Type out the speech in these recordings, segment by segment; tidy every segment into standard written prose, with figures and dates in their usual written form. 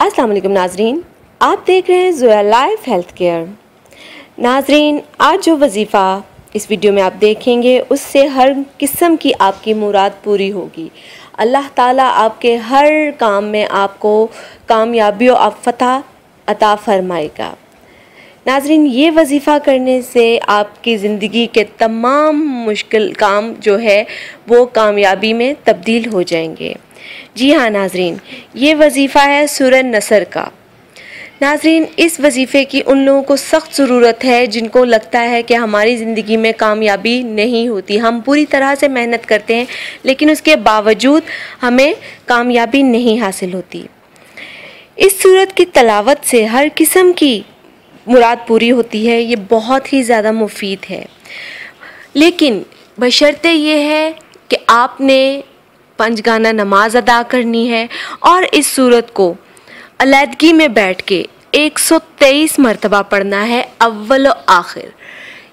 अस्सलाम वालेकुम नाजरीन, आप देख रहे हैं ज़ोया लाइफ हेल्थ केयर। नाजरीन, आज जो वजीफ़ा इस वीडियो में आप देखेंगे उससे हर किस्म की आपकी मुराद पूरी होगी। अल्लाह ताला आपके हर काम में आपको कामयाबी और फतह अता फरमाएगा। नाजरीन, ये वजीफ़ा करने से आपकी ज़िंदगी के तमाम मुश्किल काम जो है वो कामयाबी में तब्दील हो जाएंगे। जी हाँ नाजरीन, ये वजीफ़ा है सूरह नसर का। नाजरीन, इस वजीफ़े की उन लोगों को सख्त ज़रूरत है जिनको लगता है कि हमारी ज़िंदगी में कामयाबी नहीं होती। हम पूरी तरह से मेहनत करते हैं लेकिन उसके बावजूद हमें कामयाबी नहीं हासिल होती। इस सूरत की तलावत से हर किस्म की मुराद पूरी होती है। ये बहुत ही ज़्यादा मुफीद है, लेकिन बशर्ते ये है कि आपने पंजगाना नमाज अदा करनी है और इस सूरत को अलहदगी में बैठ के 123 मरतबा पढ़ना है, अव्वल और आखिर।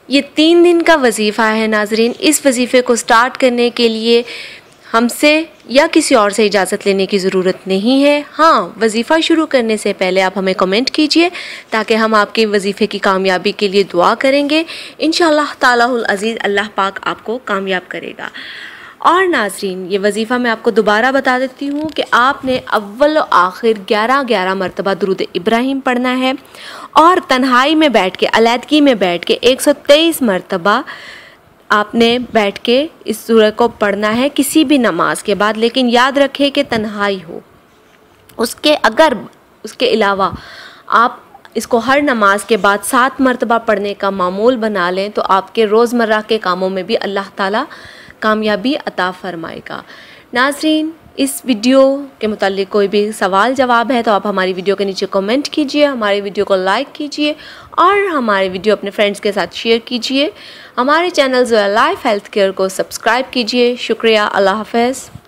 ये 3 दिन का वजीफ़ा है नाजरीन। इस वजीफ़े को स्टार्ट करने के लिए हमसे या किसी और से इजाज़त लेने की ज़रूरत नहीं है। हाँ, वजीफ़ा शुरू करने से पहले आप हमें कमेंट कीजिए ताकि हम आपके वजीफ़े की कामयाबी के लिए दुआ करेंगे। इंशाअल्लाह तालाहुल अज़ीज़ अल्लाह पाक आपको कामयाब करेगा। और नाजरीन, ये वजीफ़ा मैं आपको दोबारा बता देती हूँ कि आपने अव्वल और आखिर 11-11 मरतबा दुरूद इब्राहिम पढ़ना है और तन्हाई में बैठ के, अलहदगी में बैठ के 123 मरतबा आपने बैठ के इस सूरत को पढ़ना है किसी भी नमाज के बाद। लेकिन याद रखें कि तन्हाई हो। अगर उसके अलावा आप इसको हर नमाज के बाद 7 मरतबा पढ़ने का मामूल बना लें तो आपके रोज़मर्रा के कामों में भी अल्लाह ताला कामयाबी अता फरमाएगा। नाजरीन, इस वीडियो के मुताल्लिक कोई भी सवाल जवाब है तो आप हमारी वीडियो के नीचे कमेंट कीजिए, हमारी वीडियो को लाइक कीजिए और हमारी वीडियो अपने फ्रेंड्स के साथ शेयर कीजिए। हमारे channel Zoya life health care को सब्सक्राइब कीजिए। शुक्रिया। अल्लाह हाफ़िज़।